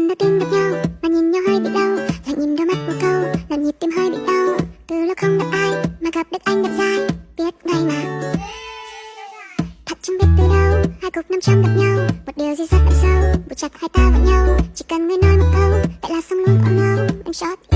Lần đầu tiên gặp nhau mà nhìn nhau hơi bị lâu, lại nhìn đôi mắt một câu làm nhịp tim hơi bị đau. Từ lâu không gặp ai mà gặp được anh đẹp dai, biết ngay mà. Thật chẳng biết từ đâu hai cuộc 500 gặp nhau, một điều gì rất là sâu buộc chặt hai ta vào nhau. Chỉ cần người nói một câu vậy là xong luôn. Oh no, I'm shot.